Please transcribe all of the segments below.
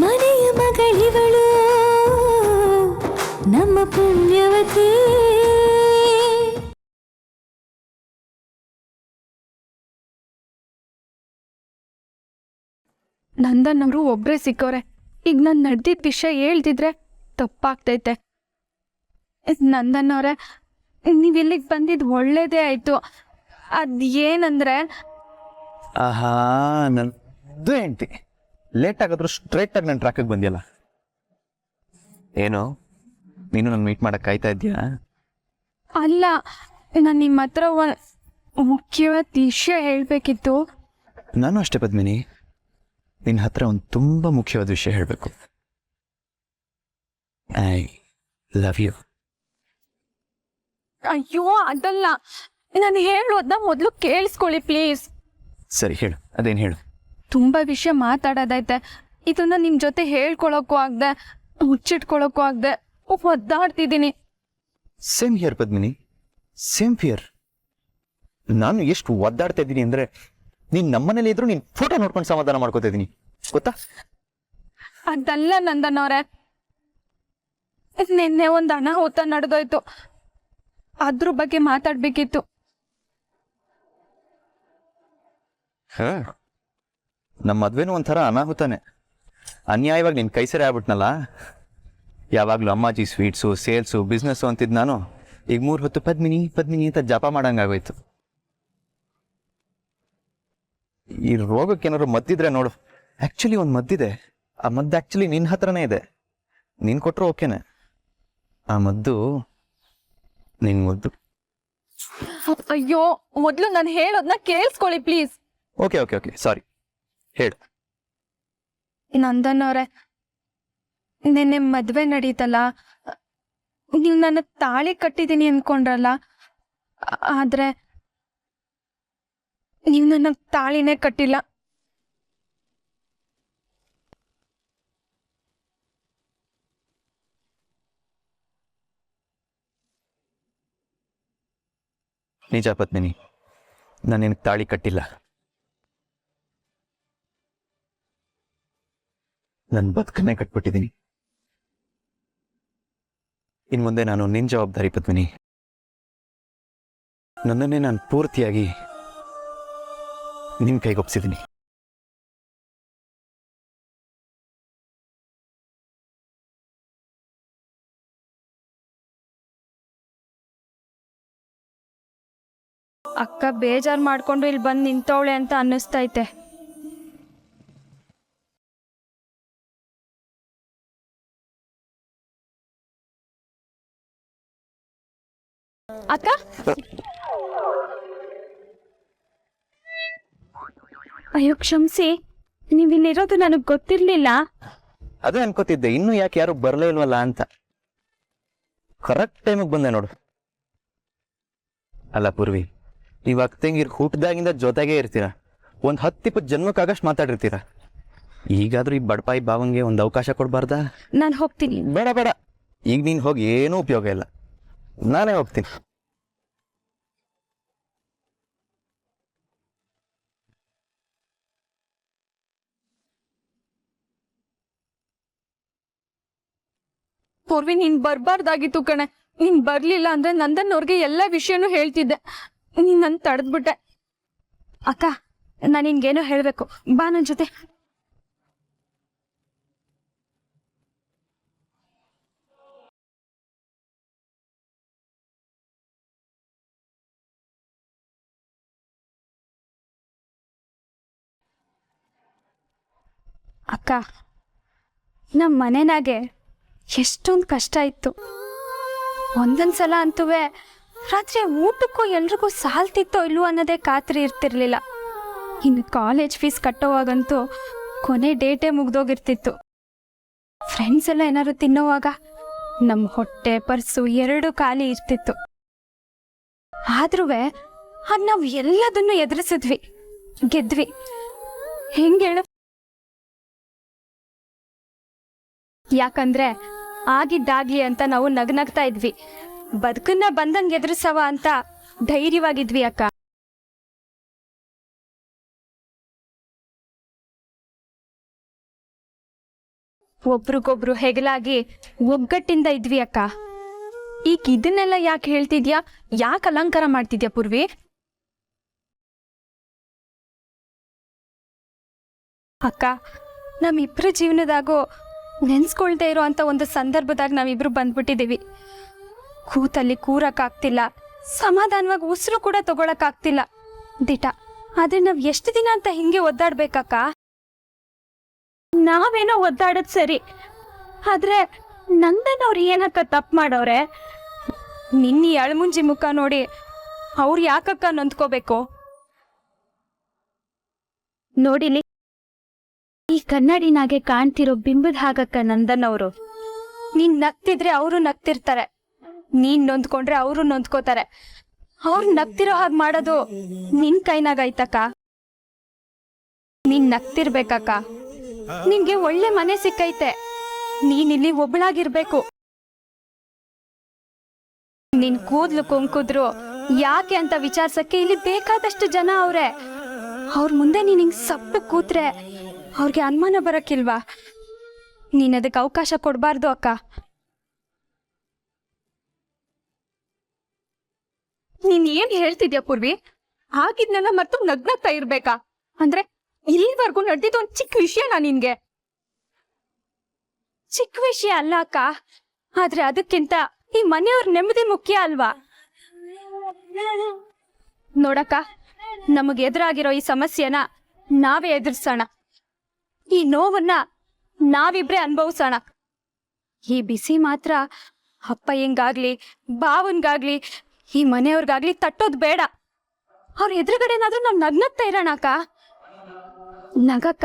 ಮನೆಯ ಮಗಳಿವಳು ನಮ್ಮ ಪುಣ್ಯವತಿ. ನಂದನ್ ಅವರು ಒಬ್ರೇ ಸಿಕ್ಕವ್ರೆ. ಈಗ ನಾನು ನಡೆದಿದ್ದ ವಿಷಯ ಹೇಳ್ತಿದ್ರೆ ತಪ್ಪಾಗ್ತೈತೆ. ನಂದನ್ ಅವರೇ, ನೀವು ಇಲ್ಲಿಗೆ ಬಂದಿದ್ದು ಒಳ್ಳೇದೇ ಆಯಿತು. ಅದೇನಂದ್ರೆ ಆಹಾ, ನಂದು ಹೆಂಡ್ತಿ ಲೇಟ್ ಆಗಾದ್ರೂ ಸ್ಟ್ರೈಟಾಗಿ ನನ್ನ ಟ್ರ್ಯಾಕಿಗೆ ಬಂದಿಯಲ್ಲ. ಏನು ನೀನು ನನ್ನ ಮೀಟ್ ಮಾಡಕ್ಕೆ ಕಾಯ್ತಾ ಇದೆಯಾ? ಅಲ್ಲ, ನಾನು ನಿಮ್ಮ ಹತ್ರ ಮುಖ್ಯವಾದ ವಿಷಯ ಹೇಳಬೇಕಿತ್ತು. ನಾನು ಅಷ್ಟೇ ಪದ್ಮಿನಿ, ನಿನ್ನ ಹತ್ರ ಒಂದು ತುಂಬ ಮುಖ್ಯವಾದ ವಿಷಯ ಹೇಳಬೇಕು. I love you. ಅಯ್ಯೋ ಅದಲ್ಲ, ನಾನು ಹೇಳೋದನ್ನ ಮೊದಲು ಕೇಳಿಸ್ಕೊಳ್ಳಿ ಪ್ಲೀಸ್. ಸರಿ ಹೇಳು, ಅದೇನು ಹೇಳು. ತುಂಬ ವಿಷಯ ಮಾತಾಡೋದೈತೆ. ಇದನ್ನ ನಿಮ್ಮ ಜೊತೆ ಹೇಳ್ಕೊಳಕ್ಕೂ ಆಗದೆ, ಮುಚ್ಚಿಟ್ಕೊಳಕ್ಕೂ ಆಗದೆ ಒದ್ದಾಡ್ತಿದ್ದೀನಿ. Same here Padmini, same here. ನಾನು ಎಷ್ಟು ಒದ್ದಾಡ್ತಾ ಇದ್ದೀನಿ ಅಂದರೆ ನೀನು ನಮ್ಮನೇಲಿ ಇದ್ರು ನೀನು ಫೋಟೋ ನೋಡ್ಕೊಂಡು ಸಮಾಧಾನ ಮಾಡ್ಕೋತಾ ಇದ್ದೀನಿ, ಗೊತ್ತಾ? ಅದಲ್ಲ ನಂದನ್ ಅವರೇ, ನಿನ್ನೆ ಒಂದು ಅನಾಹುತ ನಡೆದೋಯ್ತು, ಅದ್ರ ಬಗ್ಗೆ ಮಾತಾಡ್ಬೇಕಿತ್ತು. ನಮ್ಮ ಮದ್ವೆನೂ ಒಂಥರ ಅನಾಹುತಾನೆ. ಅನ್ಯಾಯವಾಗಿ ನಿನ್ನ ಕೈ ಸರಿ ಆಗ್ಬಿಟ್ನಲ್ಲ. ಯಾವಾಗಲೂ ಅಮ್ಮಾಜಿ ಸ್ವೀಟ್ಸು, ಸೇಲ್ಸು, ಬಿಸ್ನೆಸ್ಸು ಅಂತಿದ್ದು ನಾನು ಈಗ 3 ಹೊತ್ತು ಪದ್ಮಿನಿ ಪದ್ಮಿನಿ ಅಂತ ಜಪ ಮಾಡಂಗಾಗೋಯ್ತು. ಈ ರೋಗಕ್ಕೆ ಏನಾದ್ರು ಮದ್ದಿದ್ರೆ ನೋಡು. ಆ್ಯಕ್ಚುಲಿ ಒಂದು ಮದ್ದಿದೆ. ಆ ಮದ್ದು ಆ್ಯಕ್ಚುಲಿ ನಿನ್ನ ಹತ್ರನೇ ಇದೆ. ನೀನು ಕೊಟ್ಟರು ಓಕೆನೆ. ಆ ಮದ್ದು ನಿನ್ನ ಮುದ್ದು. ಅಯ್ಯೋ, ಮೊದಲು ನಾನು ಹೇಳೋದನ್ನ ಕೇಳಿಸ್ಕೊಳ್ಳಿ please. Okay okay okay sorry, ಹೇಳು. ನಂದನ್ ಅವರೇ, ನಿನ್ನೆ ಮದುವೆ ನಡೀತಲ್ಲ, ನೀವು ನನ್ನ ತಾಳಿ ಕಟ್ಟಿದ್ದೀನಿ ಅಂದ್ಕೊಂಡ್ರಲ್ಲ, ಆದ್ರೆ ನೀವು ನನ್ನ ತಾಳಿನೇ ಕಟ್ಟಿಲ್ಲ. ನಿಜ ಪದ್ಮಿನಿ, ನಾನು ನಿನಗೆ ತಾಳಿ ಕಟ್ಟಿಲ್ಲ. ನನ್ನ ಬದುಕನ್ನೇ ಕಟ್ಬಿಟ್ಟಿದ್ದೀನಿ. ಇನ್ನು ಮುಂದೆ ನಾನು ನಿನ್ನ ಜವಾಬ್ದಾರಿ ಪದ್ಮಿನಿ. ನನ್ನನ್ನೇ ನಾನು ಪೂರ್ತಿಯಾಗಿ ನಿನ್ನ ಕೈಗೊಪ್ಸಿದ್ದೀನಿ. ಅಕ್ಕ ಬೇಜಾರು ಮಾಡ್ಕೊಂಡು ಇಲ್ಲಿ ಬಂದು ನಿಂತವಳೆ ಅಂತ ಅನ್ನಿಸ್ತೈತೆ. ಅಕ್ಕ, ಅಯ್ಯೋ ಕ್ಷಮಿಸಿ, ನೀವಿಲ್ಲಿರೋದು ನನಗೆ ಗೊತ್ತಿರ್ಲಿಲ್ಲ. ಅದೇ ಅನ್ಕೋತಿದ್ದೆ, ಇನ್ನೂ ಯಾಕೆ ಯಾರು ಬರಲೇ ಇಲ್ವಲ್ಲ ಅಂತ. ಕರೆಕ್ಟ್ ಟೈಮಿಗೆ ಬಂದೆ ನೋಡು. ಅಲ್ಲ ಪೂರ್ವಿ, ಇವಾಗ ತಂಗಿರ್ ಹುಟ್ಟದಾಗಿಂದ ಜೊತೆಗೇ ಇರ್ತೀರ. ಒಂದು 10-20 ಜನ್ಮಕ್ಕಾಗಷ್ಟು ಮಾತಾಡಿರ್ತೀರ. ಈಗಾದ್ರೂ ಈ ಬಡಪಾಯಿ ಭಾವಂಗೆ ಒಂದು ಅವಕಾಶ ಕೊಡಬಾರ್ದಾ? ನಾನು ಹೋಗ್ತೀನಿ. ಬೇಡ ಬೇಡ, ಈಗ ನೀನು ಹೋಗಿ ಏನೂ ಉಪಯೋಗ ಇಲ್ಲ. ನಾನೇ ಹೋಗ್ತೀನಿ. ಪೂರ್ವಿ, ನೀನ್ ಬರ್ಬಾರ್ದಾಗಿತ್ತು ಕಣೆ. ನೀನ್ ಬರ್ಲಿಲ್ಲ ಅಂದ್ರೆ ನಂದನ್ ಅವ್ರಿಗೆ ಎಲ್ಲ ವಿಷಯನೂ ಹೇಳ್ತಿದ್ದೆ. ನೀನ್ ನನ್ ತಡೆದ್ಬಿಟ್ಟೆ. ಅಕ್ಕ, ನಾನು ನಿನ್ಗೇನೋ ಹೇಳ್ಬೇಕು, ಬಾ ನನ್ನ ಜೊತೆ. ಅಕ್ಕ, ನಮ್ಮ ಮನೆನಾಗೆ ಎಷ್ಟೊಂದು ಕಷ್ಟ ಇತ್ತು. ಒಂದೊಂದ್ಸಲ ಅಂತೂ ರಾತ್ರಿ ಊಟಕ್ಕೂ ಎಲ್ರಿಗೂ ಸಾಲ್ತಿತ್ತೋ ಇಲ್ವೋ ಅನ್ನೋದೇ ಖಾತ್ರಿ ಇರ್ತಿರ್ಲಿಲ್ಲ. ಇನ್ನು ಕಾಲೇಜ್ ಫೀಸ್ ಕಟ್ಟೋವಾಗಂತೂ ಕೊನೆ ಡೇಟೇ ಮುಗ್ದೋಗಿರ್ತಿತ್ತು. ಫ್ರೆಂಡ್ಸ್ ಎಲ್ಲ ಏನಾದ್ರು ತಿನ್ನೋವಾಗ ನಮ್ಮ ಹೊಟ್ಟೆ ಪರ್ಸು 2 ಖಾಲಿ ಇರ್ತಿತ್ತು. ಆದ್ರೂ ಅದು ನಾವು ಎಲ್ಲದನ್ನು ಎದುರಿಸಿದ್ವಿ, ಗೆದ್ವಿ. ಹೆಂಗೆ ಹೇಳು? ಯಾಕಂದ್ರೆ ಆಗಿದ್ದಾಗ್ಲಿ ಅಂತ ನಾವು ನಗ್ನಗ್ತಾ ಇದ್ವಿ. ಬದುಕನ್ನ ಬಂದಂಗೆ ಎದುರಿಸವ ಅಂತ ಧೈರ್ಯವಾಗಿದ್ವಿ ಅಕ್ಕ. ಒಬ್ರಿಗೊಬ್ರು ಹೆಗಲಾಗಿ ಒಗ್ಗಟ್ಟಿಂದ ಇದ್ವಿ ಅಕ್ಕ. ಈಗ ಇದನ್ನೆಲ್ಲ ಯಾಕೆ ಹೇಳ್ತಿದ್ಯಾ? ಯಾಕೆ ಅಲಂಕಾರ ಮಾಡ್ತಿದ್ಯಾ ಪೂರ್ವಿ? ಅಕ್ಕ, ನಮ್ಮಿಬ್ರ ಜೀವನದಾಗೂ ನೆನ್ಸ್ಕೊಳ್ದೇ ಇರೋ ಅಂತ ಒಂದು ಸಂದರ್ಭದಾಗ ನಾವಿಬ್ರು ಬಂದ್ಬಿಟ್ಟಿದ್ದೀವಿ. ಕೂತಲ್ಲಿ ಕೂರಕ್ಕಾಗ್ತಿಲ್ಲ, ಸಮಾಧಾನವಾಗಿ ಉಸಿರು ಕೂಡ ತಗೊಳಕ್ಕಾಗ್ತಿಲ್ಲ ದಿಟ. ಆದ್ರೆ ನಾವ್ ಎಷ್ಟು ದಿನ ಅಂತ ಹಿಂಗೆ ಒದ್ದಾಡ್ಬೇಕಕ್ಕ? ನಾವೇನೋ ಒದ್ದಾಡದ್ ಸರಿ, ಆದ್ರೆ ನಂದನವ್ರು ಏನಕ್ಕ ತಪ್ಪು ಮಾಡವ್ರೆ? ನಿನ್ನಿ ಅಳ್ಮುಂಜಿ ಮುಖ ನೋಡಿ ಅವ್ರು ಯಾಕಕ್ಕ ನೊಂದ್ಕೋಬೇಕು? ನೋಡಿಲಿ, ಈ ಕನ್ನಡಿನಾಗೆ ಕಾಣ್ತಿರೋ ಬಿಂಬದ ಹಾಗಕ್ಕ ನಂದನವ್ರು. ನೀನ್ ನಗ್ತಿದ್ರೆ ಅವರು ನಗ್ತಿರ್ತಾರೆ, ನೀನ್ ನೊಂದ್ಕೊಂಡ್ರೆ ಅವರು ನೊಂದ್ಕೋತಾರೆ. ಅವ್ರು ನಗ್ತಿರೋ ಹಾಗೆ ಮಾಡೋದು ನಿನ್ ಕೈನಾಗೈತಕ್ಕ. ನೀನ್ ನಗ್ತಿರ್ಬೇಕಕ್ಕ. ನಿನ್ಗೆ ಒಳ್ಳೆ ಮನೆ ಸಿಕ್ಕೈತೆ, ನೀನಿಲ್ಲಿ ಒಬ್ಳಾಗಿರ್ಬೇಕು. ನಿನ್ ಕೂದ್ಲು ಕೊಂಕುದ್ರು ಯಾಕೆ ಅಂತ ವಿಚಾರ್ಸಕ್ಕೆ ಇಲ್ಲಿ ಬೇಕಾದಷ್ಟು ಜನ ಅವ್ರೆ. ಅವ್ರ ಮುಂದೆ ನೀನ್ ಹಿಂಗ್ ಸಪ್ಪು ಕೂತ್ರೆ ಅವ್ರಿಗೆ ಅನುಮಾನ ಬರಕ್ಕಿಲ್ವಾ? ನೀನ್ ಅದಕ್ಕೆ ಅವಕಾಶ ಕೊಡ್ಬಾರ್ದು ಅಕ್ಕ. ನೀನ್ ಏನ್ ಹೇಳ್ತಿದ್ಯಾ ಪೂರ್ವಿ? ಆಗಿದ್ನೆಲ್ಲ ಮತ್ತು ನಗ್ನಗ್ತಾ ಇರ್ಬೇಕಾ? ಅಂದ್ರೆ ಇಲ್ಲಿವರೆಗೂ ನಡೆದಿದ್ದು ಒಂದ್ ಚಿಕ್ಕ ವಿಷಯನಾ ನಿನ್ಗೆ? ಚಿಕ್ಕ ವಿಷಯ ಅಲ್ಲ ಅಕ್ಕ, ಆದ್ರೆ ಅದಕ್ಕಿಂತ ಈ ಮನೆಯವ್ರ ನೆಮ್ಮದಿ ಮುಖ್ಯ ಅಲ್ವಾ? ನೋಡಕ್ಕ, ನಮಗ್ ಎದುರಾಗಿರೋ ಈ ಸಮಸ್ಯೆನ ನಾವೇ ಎದುರಿಸೋಣ. ಈ ನೋವನ್ನ ನಾವಿಬ್ರೇ ಅನುಭವಿಸೋಣ. ಈ ಬಿಸಿ ಮಾತ್ರ ಅಪ್ಪಯ್ಯಂಗಾಗ್ಲಿ ಬಾವನ್ಗಾಗ್ಲಿ ಈ ಮನೆಯವ್ರಿಗಾಗ್ಲಿ ತಟ್ಟೋದ್ ಬೇಡ. ಅವ್ರ ಎದುರುಗಡೆನಾದ್ರೂ ನಾವ್ ನಗ್ನಗ್ತಾ ಇರೋಣ ಅಕ್ಕ. ನಗಕ್ಕ,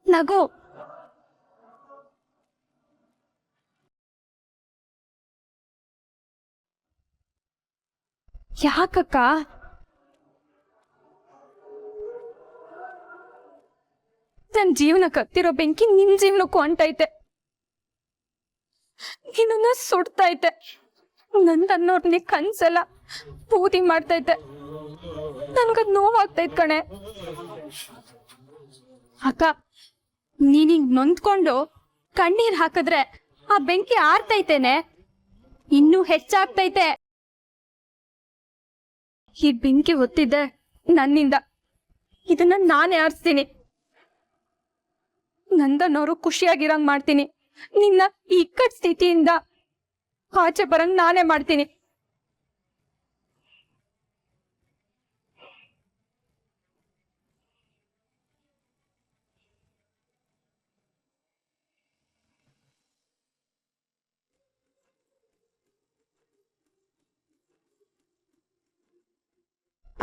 ನಗು. ಯಾಕಕ್ಕ? ನನ್ ಜೀವನ ಕತ್ತಿರೋ ಬೆಂಕಿ ನಿನ್ ಜೀವನಕ್ಕೂ ಅಂಟೈತೆ, ನಿನ್ನ ಸುಡ್ತೈತೆ. ನಂದನ್ನೋರ್ನಿ ಕನ್ಸೆಲ್ಲ ಪೂತಿ ಮಾಡ್ತೈತೆ. ನನ್ಗದ್ ನೋವಾಗ್ತೈತ್ ಕಣೆ. ಅಕ್ಕ, ನೀನಿಗ್ ನೊಂದ್ಕೊಂಡು ಕಣ್ಣೀರ್ ಹಾಕಿದ್ರೆ ಆ ಬೆಂಕಿ ಆರ್ತೈತೇನೆ, ಇನ್ನೂ ಹೆಚ್ಚಾಗ್ತೈತೆ. ಈ ಬೆಂಕಿ ಹೊತ್ತಿದ್ದೆ ನನ್ನಿಂದ, ಇದನ್ನ ನಾನೇ ಆರಿಸ್ತೀನಿ. ನಂದನವರು ಖುಷಿಯಾಗಿರಂಗ್ ಮಾಡ್ತೀನಿ. ನಿನ್ನ ಈ ಇಕ್ಕಟ್ ಸ್ಥಿತಿಯಿಂದ ಆಚೆ ಬರಂಗ್ ನಾನೇ ಮಾಡ್ತೀನಿ.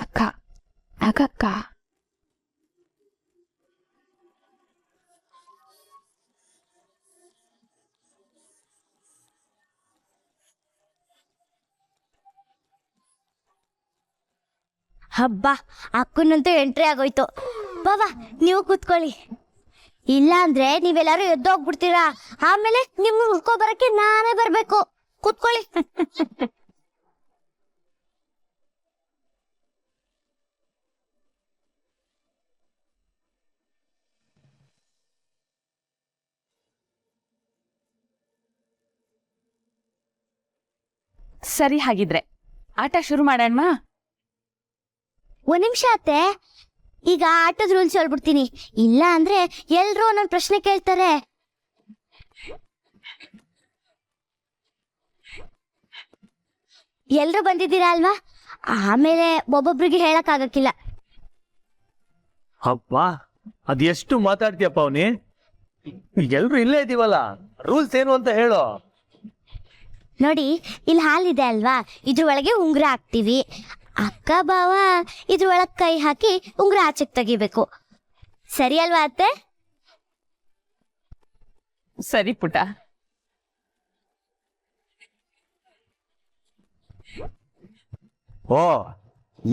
ಅಕ್ಕ, ಅಗಕ್ಕ, ಹಬ್ಬ, ಅಕ್ಕನಂತೂ ಎಂಟ್ರಿ ಆಗೋಯ್ತು. ಬಾಬಾ, ನೀವು ಕೂತ್ಕೊಳ್ಳಿ. ಇಲ್ಲ ಅಂದ್ರೆ ನೀವೆಲ್ಲರೂ ಎದ್ದೋಗ್ಬಿಡ್ತೀರಾ. ಆಮೇಲೆ ನಿಮ್ಗೆ ಉಳ್ಕೊ ಬರಕ್ಕೆ ನಾನೇ ಬರ್ಬೇಕು. ಕೂತ್ಕೊಳ್ಳಿ. ಸರಿ, ಹಾಗಿದ್ರೆ ಆಟ ಶುರು ಮಾಡೋಣ. ಒಂದ್ ನಿಮಿಷ ಅತ್ತೆ, ಈಗ ಆಟದ ರೂಲ್ಸ್ ಹೇಳ್ಬಿಡ್ತೀನಿ. ಇಲ್ಲ ಅಂದ್ರೆ ಎಲ್ರೂ ಒಂದೊಂದು ಪ್ರಶ್ನೆ ಕೇಳ್ತಾರೆ. ಎಲ್ರೂ ಬಂದಿದ್ದೀರಾ ಅಲ್ವಾ? ಆಮೇಲೆ ಒಬ್ಬೊಬ್ರಿಗೆ ಹೇಳಕ್ ಆಗಕ್ಕಿಲ್ಲ. ಅಪ್ಪ, ಅದೆಷ್ಟು ಮಾತಾಡ್ತೀಯಪ್ಪ ಅವನಿ? ಎಲ್ರು ಇಲ್ಲೇ ಇದೀವಲ್ಲ, ರೂಲ್ಸ್ ಏನು ಅಂತ ಹೇಳು. ನೋಡಿ, ಇಲ್ಲಿ ಹಾಲಿದೆ ಅಲ್ವಾ, ಇದ್ರ ಒಳಗೆ ಉಂಗುರ ಹಾಕ್ತಿವಿ. ಅಕ್ಕ ಬಾವ ಇದ್ರೊಳಗ್ ಕೈ ಹಾಕಿ ಉಂಗುರ ಆಚೆಗೆ ತೆಗಿಬೇಕು. ಸರಿ ಅಲ್ವಾ ಅತ್ತೆ? ಸರಿ ಪುಟ. ಓ,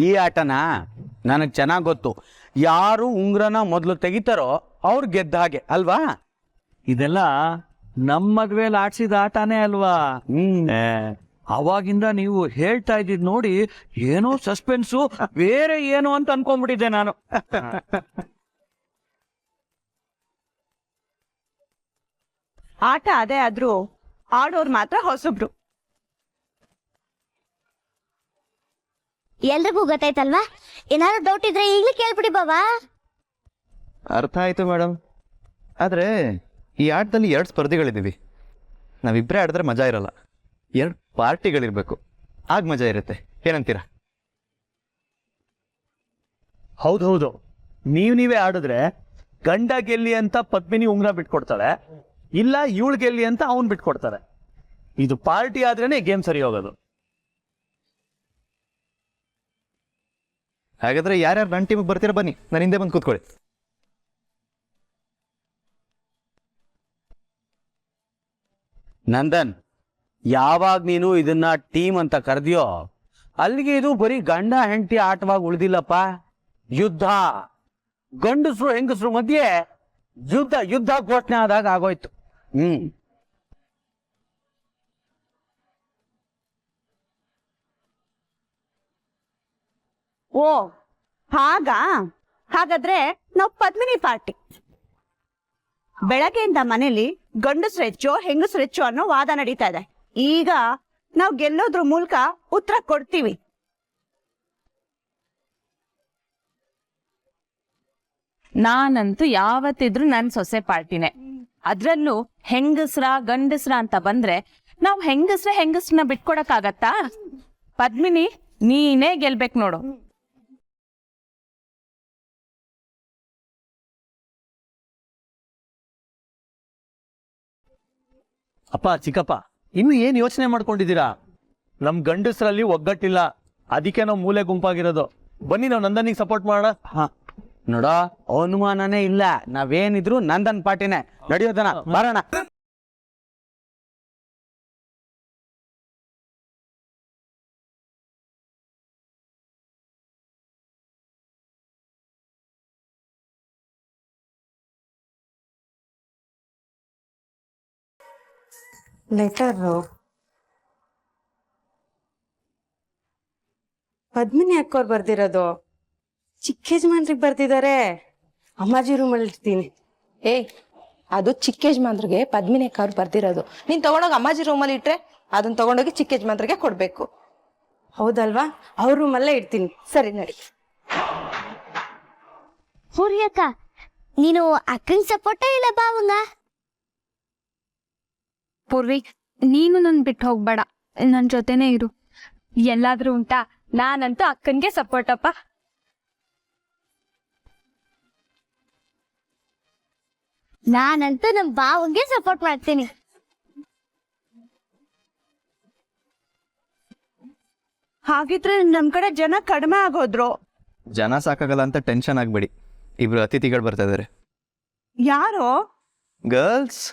ಈ ಆಟನಾ? ನನಗೆ ಚೆನ್ನಾಗಿ ಗೊತ್ತು. ಯಾರು ಉಂಗ್ರನ ಮೊದಲು ತೆಗಿತಾರೋ ಅವ್ರು ಗೆದ್ದ ಹಾಗೆ ಅಲ್ವಾ? ಇದೆಲ್ಲ ನಮ್ಮ ಮದ್ವೆಯಲ್ಲಿ ಆಡ್ಸಿದ ಆಟನೇ ಅಲ್ವಾ? ಅವಾಗಿಂದ ನೀವು ಹೇಳ್ತಾ ಇದ್ದಿದ್ ನೋಡಿ ಏನೋ ಸಸ್ಪೆನ್ಸು, ಬೇರೆ ಏನೋ ಅಂತ ಅನ್ಕೊಂಡ್ಬಿಟ್ಟಿದ್ದೆ ನಾನು. ಆಟ ಅದೇ ಆದ್ರೂ ಆಡೋರು ಮಾತ್ರ ಹೊಸಬ್ರು. ಎಲ್ರಿಗೂ ಗೊತ್ತಾಯ್ತಲ್ವಾ? ಏನಾದ್ರು ಡೌಟ್ ಇದ್ರೆ ಈಗ್ಲೇ ಕೇಳ್ಬಿಡಿ ಬಾವಾ. ಅರ್ಥ ಆಯಿತು ಮೇಡಮ್. ಆದರೆ ಈ ಆಟದಲ್ಲಿ 2 ಸ್ಪರ್ಧಿಗಳಿದ್ದೀವಿ. ನಾವಿಬ್ಬರೇ ಆಡಿದ್ರೆ ಮಜಾ ಇರಲ್ಲ, 2 ಪಾರ್ಟಿಗಳಿರಬೇಕು, ಆಗ ಮಜಾ ಇರುತ್ತೆ. ಏನಂತೀರಾ? ಹೌದೌದು, ನೀವೇ ಆಡಿದ್ರೆ ಗಂಡ ಗೆಲ್ಲಿ ಅಂತ ಪದ್ಮಿನಿ ಉಂಗ್ರ ಬಿಟ್ಕೊಡ್ತಾಳೆ, ಇಲ್ಲ ಇವಳು ಗೆಲ್ಲಿ ಅಂತ ಅವನ್ ಬಿಟ್ಕೊಡ್ತಾರೆ. ಇದು ಪಾರ್ಟಿ ಆದ್ರೇನೆ ಗೇಮ್ ಸರಿ ಹೋಗೋದು. ಹಾಗಾದ್ರೆ ಯಾರ್ಯಾರು ನನ್ನ ಟೀಮಿಗೆ ಬರ್ತೀರಾ ಬನ್ನಿ, ನಾನು ಹಿಂದೆ ಬಂದು ಕೂತ್ಕೊಳ್ಳಿ. ನಂದನ್, ಯಾವಾಗ ನೀನು ಇದನ್ನ ಟೀಮ್ ಅಂತ ಕರೆದಿಯೋ ಅಲ್ಲಿಗೆ ಇದು ಬರೀ ಗಂಡ ಹೆಂಡತಿ ಆಟವಾಗಿ ಉಳಿದಿಲ್ಲಪ್ಪ. ಯುದ್ಧ, ಗಂಡಸರು ಹೆಂಗಸರು ಮಧ್ಯೆ ಯುದ್ಧ ಘೋಷಣೆ ಆದಾಗ ಆಗೋಯ್ತು. ಓ ಹಾಗಾದ್ರೆ ನಾವು ಪದ್ಮಿನಿ ಪಾರ್ಟಿ. ಬೆಳಗ್ಗೆಯಿಂದ ಮನೇಲಿ ಗಂಡಸ್ರು ಹೆಚ್ಚು ಹೆಂಗಸ್ರು ಹೆಚ್ಚು ಅನ್ನೋ ವಾದ ನಡೀತಾ ಇದೆ. ಈಗ ನಾವು ಗೆಲ್ಲೋದ್ರ ಮೂಲಕ ಉತ್ತರ ಕೊಡ್ತೀವಿ. ನಾನಂತೂ ಯಾವತ್ತಿದ್ರು ನನ್ ಸೊಸೆ ಪಾರ್ಟಿನೇ. ಅದ್ರಲ್ಲೂ ಹೆಂಗಸ್ರ ಗಂಡಸ್ರ ಅಂತ ಬಂದ್ರೆ ನಾವ್ ಹೆಂಗಸ್ರನ್ನ ಬಿಟ್ಕೊಡಕ್ಕಾಗತ್ತಾ? ಪದ್ಮಿನಿ, ನೀನೇ ಗೆಲ್ಬೇಕು ನೋಡು. ಅಪ್ಪ ಚಿಕ್ಕಪ್ಪ, ಇನ್ನು ಏನ್ ಯೋಚನೆ ಮಾಡ್ಕೊಂಡಿದ್ದೀರಾ? ನಮ್ ಗಂಡಸರಲ್ಲಿ ಒಗ್ಗಟ್ಟಿಲ್ಲ, ಅದಕ್ಕೆ ನಾವು ಮೂಲೆ ಗುಂಪಾಗಿರೋದು. ಬನ್ನಿ ನಾವು ನಂದನಿಗೆ ಸಪೋರ್ಟ್ ಮಾಡೋಣ. ನೋಡೋ, ಅನುಮಾನನೇ ಇಲ್ಲ, ನಾವೇನಿದ್ರು ನಂದನ್ ಪಾರ್ಟಿನೇ. ನಡೆಯೋದನ ಬರೋಣ. ಲೆಟರು ಪದ್ಮಿನಿ ಅಕ್ಕೋರ್ ಬರ್ದಿರೋದು. ಚಿಕ್ಕ ಯಜಮಾನ್ರಿಗೆ ಬರ್ದಿದ್ದಾರೆ. ಅಮ್ಮಾಜಿ ರೂಮಲ್ಲಿ ಇರ್ತೀನಿ. ಅದು ಚಿಕ್ಕ ಯಜಮಾನ್ರಿಗೆ ಪದ್ಮಿನಿ ಅಕ್ಕ ಬರ್ದಿರೋದು. ನೀನ್ ತಗೊಂಡೋಗಿ ಅಮ್ಮಾಜಿ ರೂಮಲ್ಲಿ ಇಟ್ರೆ ಅದನ್ನ ತಗೊಂಡೋಗಿ ಚಿಕ್ಕ ಯಜಮಾನ್ರಿಗೆ ಕೊಡ್ಬೇಕು. ಹೌದಲ್ವಾ? ಅವ್ರ ರೂಮಲ್ಲೇ ಇಡ್ತೀನಿ. ಸರಿ, ನಡಿ. ಹುರಿ ಅಕ್ಕ, ನೀನು ಅಕ್ಕಂಗ್ ಸಪೋರ್ಟ ಇಲ್ಲ ಬಾವಂಗ? ಪೂರ್ವಿ, ನೀನು ನನ್ ಬಿಟ್ಟು ಹೋಗ್ಬೇಡ, ನನ್ ಜೊತೆನೇ ಇರು. ಎಲ್ಲಾದ್ರೂ ಉಂಟಾ? ನಾನಂತೂ ಅಕ್ಕನ್ಗೆ ಸಪೋರ್ಟಪ್ಪ. ನಾನಂತೂ ನಮ್ ಬಾವಂಗೆ ಸಪೋರ್ಟ್ ಮಾಡ್ತೀನಿ. ಹಾಗಿದ್ರೆ ನಮ್ ಕಡೆ ಜನ ಕಡಿಮೆ ಆಗೋದ್ರು. ಜನ ಸಾಕಾಗಲ್ಲ ಅಂತ ಟೆನ್ಷನ್ ಆಗಬೇಡಿ, 2 ಅತಿಥಿಗಳು ಬರ್ತಾ ಇದ್ದಾರೆ. ಯಾರು? ಗರ್ಲ್ಸ್.